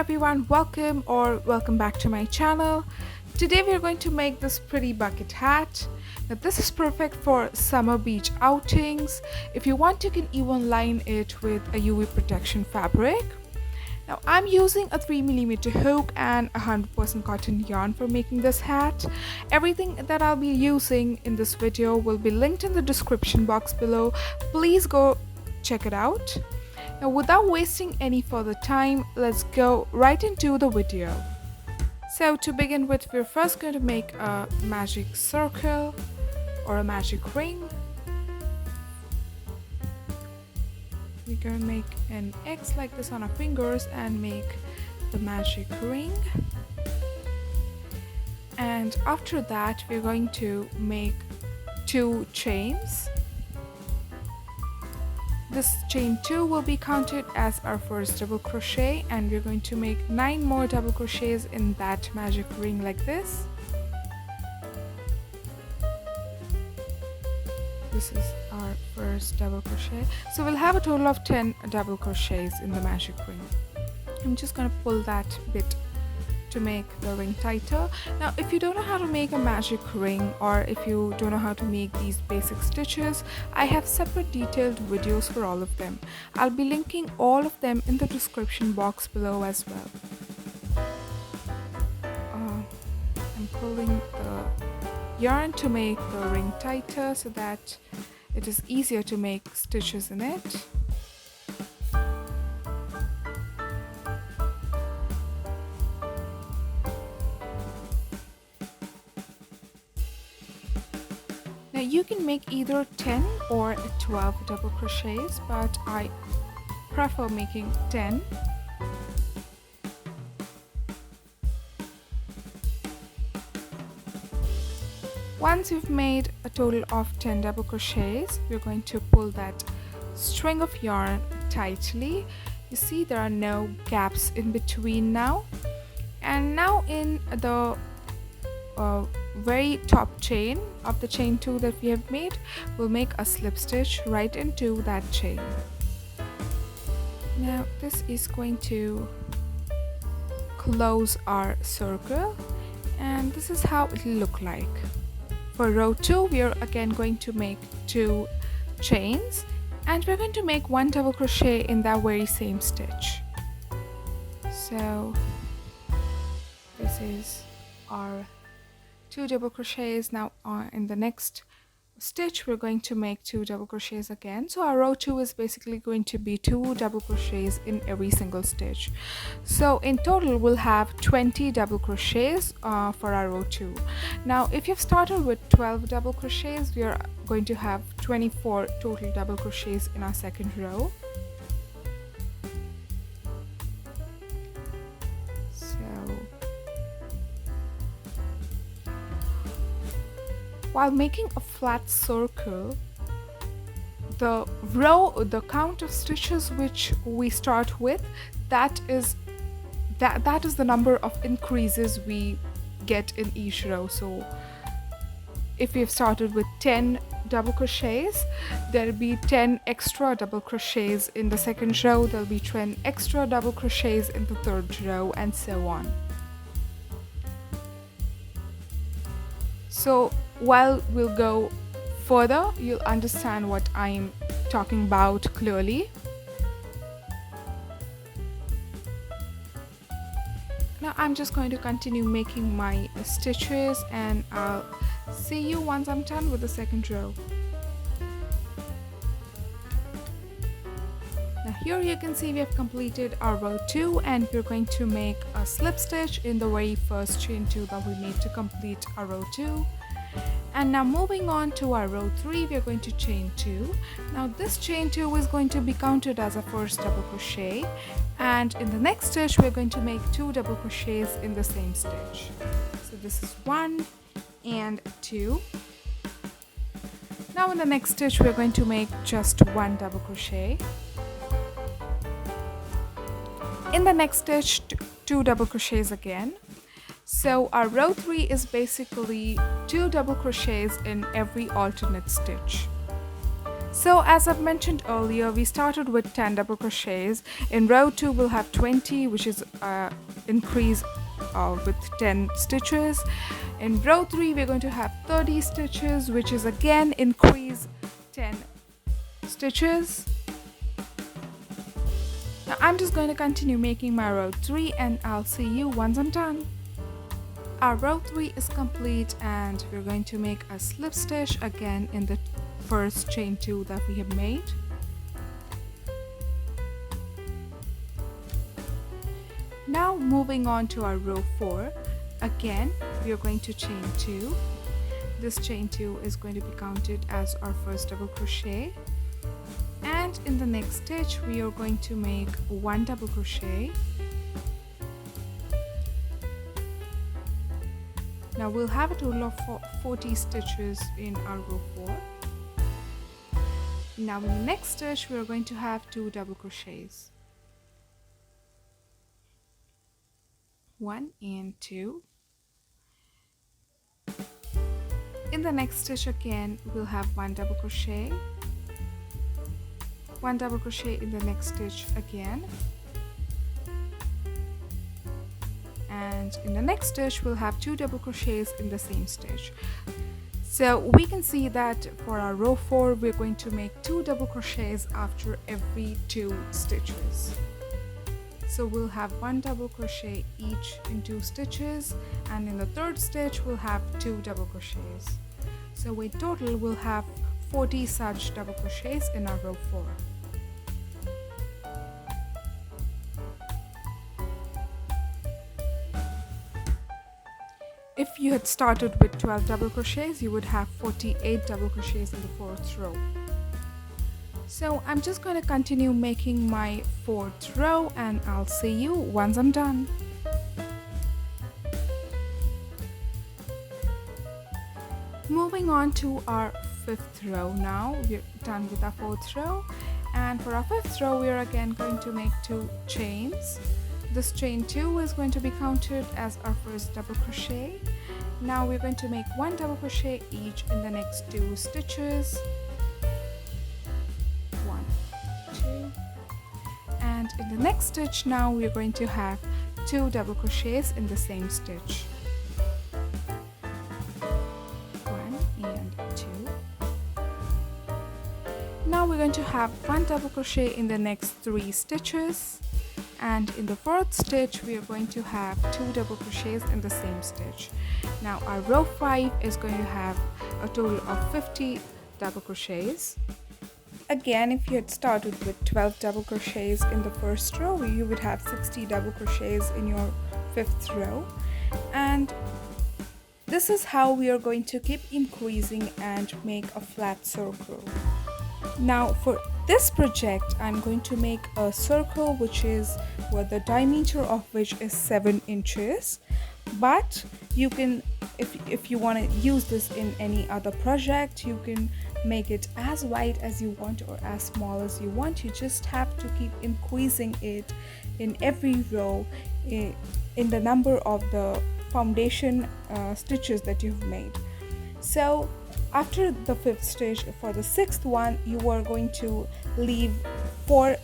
everyone, welcome back to my channel. Today we are going to make this pretty bucket hat. Now this is perfect for summer beach outings. If you want, you can even line it with a UV protection fabric. Now I'm using a 3mm hook and 100% cotton yarn for making this hat. Everything that I'll be using in this video will be linked in the description box below. Please go check it out. Now without wasting any further time, let's go right into the video. So to begin with, we're first going to make a magic circle or a magic ring. We're going to make an X like this on our fingers and make the magic ring. And after that, we're going to make 2 chains. This chain 2 will be counted as our first double crochet, and we're going to make 9 more double crochets in that magic ring like this. This is our first double crochet. So we'll have a total of 10 double crochets in the magic ring. I'm just going to pull that bit to make the ring tighter. Now if you don't know how to make a magic ring, or if you don't know how to make these basic stitches, I have separate detailed videos for all of them. I'll be linking all of them in the description box below as well. I'm pulling the yarn to make the ring tighter so that it is easier to make stitches in it. Now you can make either 10 or 12 double crochets, but I prefer making 10. Once you've made a total of 10 double crochets, we're going to pull that string of yarn tightly. You see there are no gaps in between now. And now in the very top chain of the chain 2 that we have made, we'll make a slip stitch right into that chain. Now this is going to close our circle, and this is how it will look like. For row 2, we are again going to make 2 chains, and we're going to make 1 double crochet in that very same stitch. So this is our 2 double crochets. Now in the next stitch we're going to make 2 double crochets again. So our row 2 is basically going to be 2 double crochets in every single stitch. So in total we'll have 20 double crochets for our row 2. Now if you've started with 12 double crochets, we are going to have 24 total double crochets in our second row. While making a flat circle, the count of stitches which we start with, that is the number of increases we get in each row. So if we've started with 10 double crochets, there'll be 10 extra double crochets in the second row, there'll be 10 extra double crochets in the third row, and so on. So while we'll go further, you'll understand what I'm talking about clearly. Now I'm just going to continue making my stitches, and I'll see you once I'm done with the second row. Now here you can see we have completed our row 2, and we're going to make a slip stitch in the very first chain 2 that we made to complete our row 2. And now moving on to our row 3, we are going to chain 2. Now this chain 2 is going to be counted as a first double crochet, and in the next stitch we're going to make 2 double crochets in the same stitch. So this is 1 and 2. Now in the next stitch we're going to make just 1 double crochet. In the next stitch, 2 double crochets again. So our row 3 is basically 2 double crochets in every alternate stitch. So as I've mentioned earlier, we started with 10 double crochets. In row 2 we'll have 20, which is increase with 10 stitches. In row 3 we're going to have 30 stitches, which is again increase 10 stitches. Now I'm just going to continue making my row 3 and I'll see you once I'm done. Our row 3 is complete and we're going to make a slip stitch again in the first chain 2 that we have made. Now moving on to our row 4, again we are going to chain 2. This chain 2 is going to be counted as our first double crochet, and in the next stitch we are going to make 1 double crochet. Now we'll have a total of 40 stitches in our row 4. Now in the next stitch we are going to have 2 double crochets. 1 and 2. In the next stitch again we'll have 1 double crochet. 1 double crochet in the next stitch again. And in the next stitch we'll have 2 double crochets in the same stitch. So we can see that for our row 4 we're going to make 2 double crochets after every 2 stitches. So we'll have 1 double crochet each in 2 stitches, and in the third stitch we'll have 2 double crochets. So in total we'll have 40 such double crochets in our row 4. If you had started with 12 double crochets, you would have 48 double crochets in the 4th row. So I'm just going to continue making my 4th row and I'll see you once I'm done. Moving on to our 5th row now. We're done with our 4th row, and for our 5th row we are again going to make 2 chains. This chain 2 is going to be counted as our first double crochet. Now we're going to make 1 double crochet each in the next 2 stitches. 1, 2. And in the next stitch now we're going to have 2 double crochets in the same stitch. 1 and 2. Now we're going to have 1 double crochet in the next 3 stitches. And in the 4th stitch we are going to have 2 double crochets in the same stitch. Now our row 5 is going to have a total of 50 double crochets. Again, if you had started with 12 double crochets in the first row, you would have 60 double crochets in your 5th row. And this is how we are going to keep increasing and make a flat circle. Now for this project I'm going to make a circle which is where the diameter of which is 7 inches, but you can, if you want to use this in any other project, you can make it as wide as you want or as small as you want. You just have to keep increasing it in every row in the number of the foundation stitches that you've made. So after the 5th stitch, for the 6th one you are going to leave 4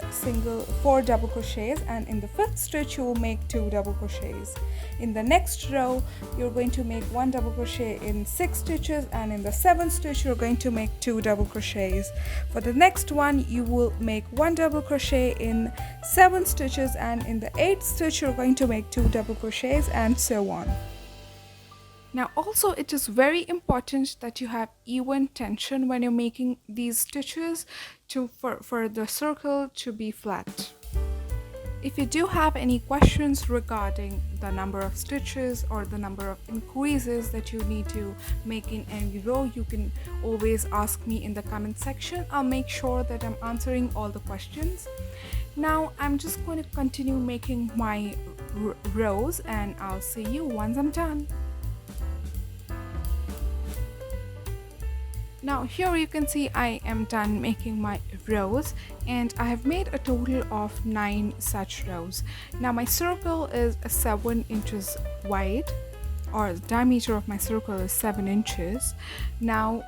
double crochets, and in the 5th stitch you will make 2 double crochets. In the next row you're going to make 1 double crochet in 6 stitches, and in the 7th stitch you're going to make 2 double crochets. For the next one you will make 1 double crochet in 7 stitches, and in the 8th stitch you're going to make 2 double crochets, and so on. Now also it is very important that you have even tension when you're making these stitches for the circle to be flat. If you do have any questions regarding the number of stitches or the number of increases that you need to make in any row, you can always ask me in the comment section. I'll make sure that I'm answering all the questions. Now I'm just going to continue making my rows and I'll see you once I'm done. Now here you can see I am done making my rows, and I have made a total of 9 such rows. Now my circle is 7 inches wide, or the diameter of my circle is 7 inches. Now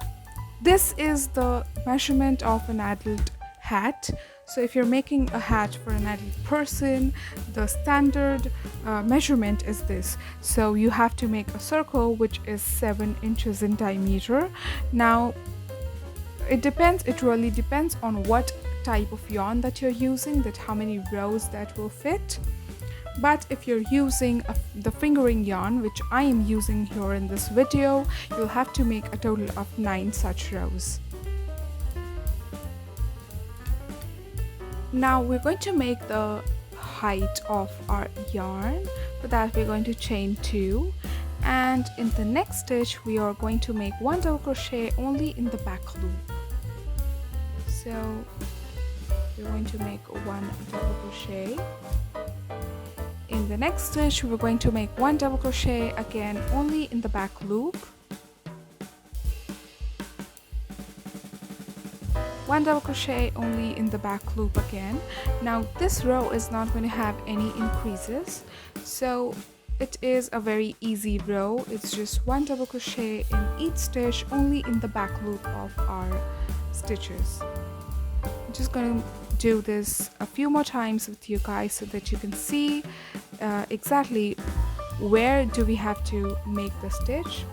This is the measurement of an adult hat. So if you're making a hat for an adult person, the standard measurement is this. So you have to make a circle which is 7 inches in diameter. Now it really depends on what type of yarn that you're using, that how many rows that will fit. But if you're using the fingering yarn, which I am using here in this video, you'll have to make a total of 9 such rows. Now we're going to make the height of our yarn. For that we're going to chain 2, and in the next stitch we are going to make 1 double crochet only in the back loop. So we're going to make 1 double crochet. In the next stitch we're going to make 1 double crochet again only in the back loop. 1 double crochet only in the back loop again. Now this row is not going to have any increases, so it is a very easy row. It's just 1 double crochet in each stitch only in the back loop of our stitches. I'm just going to do this a few more times with you guys so that you can see exactly where do we have to make the stitch.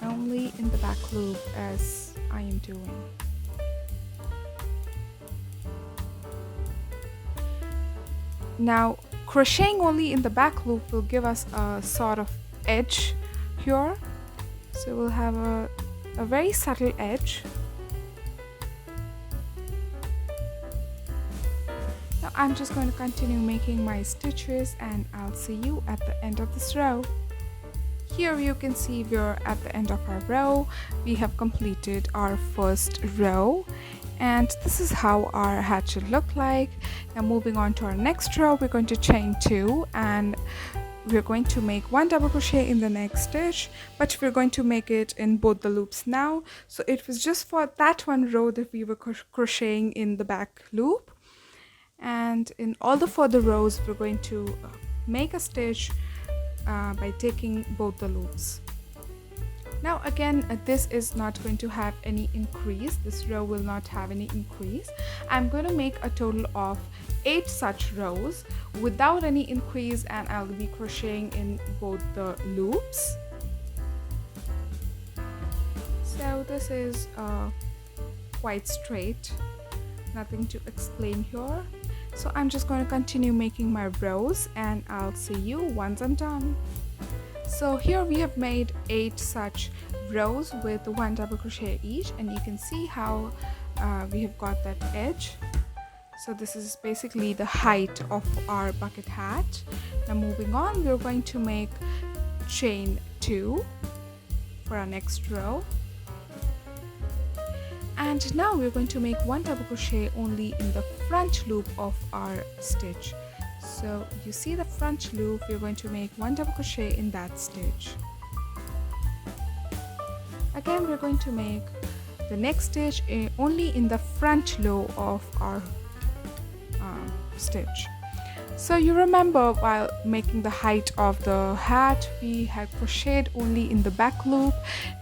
Only in the back loop as I am doing. Now crocheting only in the back loop will give us a sort of edge here, so we'll have a very subtle edge. Now I'm just going to continue making my stitches and I'll see you at the end of this row. Here you can see we're at the end of our row. We have completed our first row, and this is how our hat should look like. Now moving on to our next row, we're going to chain 2 and we're going to make 1 double crochet in the next stitch, but we're going to make it in both the loops now. So it was just for that one row that we were crocheting in the back loop, and in all the further rows we're going to make a stitch by taking both the loops. Now again, this is not going to have any increase. This row will not have any increase. I'm going to make a total of 8 such rows without any increase, and I'll be crocheting in both the loops. So this is quite straight, nothing to explain here. So I'm just going to continue making my rows and I'll see you once I'm done. So here we have made 8 such rows with 1 double crochet each, and you can see how we have got that edge. So this is basically the height of our bucket hat. Now moving on, we're going to make chain 2 for our next row. And now we're going to make 1 double crochet only in the front loop of our stitch. So you see the front loop, we're going to make 1 double crochet in that stitch. Again, we're going to make the next stitch only in the front loop of our stitch. So you remember while making the height of the hat, we had crocheted only in the back loop.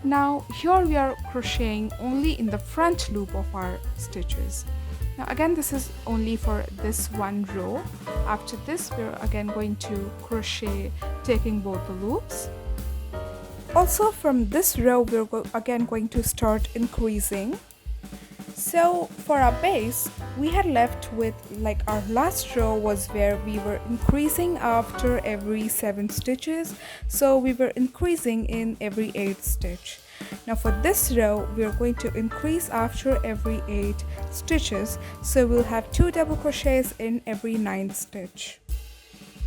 Now here we are crocheting only in the front loop of our stitches. Now again, this is only for this one row. After this, we're again going to crochet taking both the loops. Also from this row, we're again going to start increasing. So for our base, we had left with, like, our last row was where we were increasing after every 7 stitches. So we were increasing in every 8th stitch. Now for this row, we are going to increase after every 8 stitches. So we'll have 2 double crochets in every 9th stitch.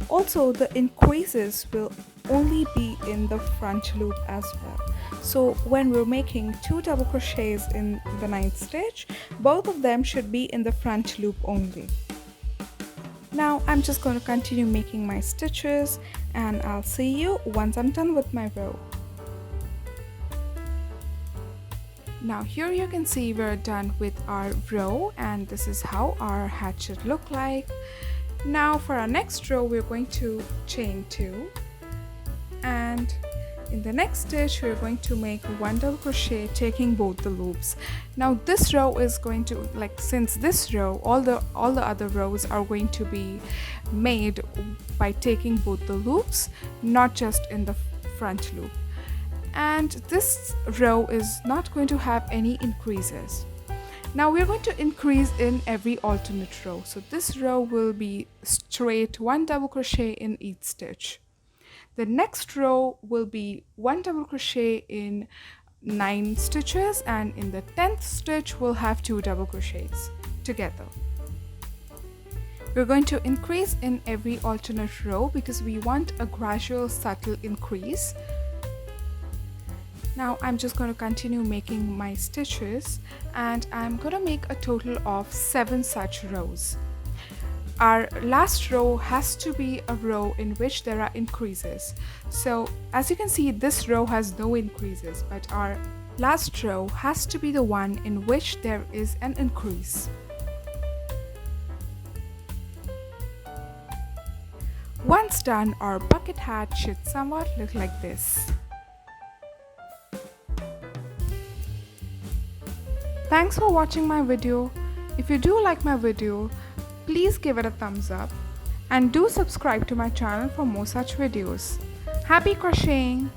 Also, the increases will only be in the front loop as well. So when we're making 2 double crochets in the 9th stitch, both of them should be in the front loop only. Now I'm just going to continue making my stitches and I'll see you once I'm done with my row. Now here you can see we're done with our row, and this is how our hat should look like. Now for our next row, we're going to chain 2, and in the next stitch we're going to make 1 double crochet taking both the loops. Now this row is going to, like, since this row, all the other rows are going to be made by taking both the loops, not just in the front loop, and this row is not going to have any increases. Now we're going to increase in every alternate row, so this row will be straight 1 double crochet in each stitch. The next row will be 1 double crochet in 9 stitches, and in the 10th stitch we'll have 2 double crochets together. We're going to increase in every alternate row because we want a gradual subtle increase. Now I'm just going to continue making my stitches, and I'm going to make a total of 7 such rows. Our last row has to be a row in which there are increases. So as you can see, this row has no increases, but our last row has to be the one in which there is an increase. Once done, our bucket hat should somewhat look like this. Thanks for watching my video. If you do like my video, please give it a thumbs up and do subscribe to my channel for more such videos. Happy crocheting!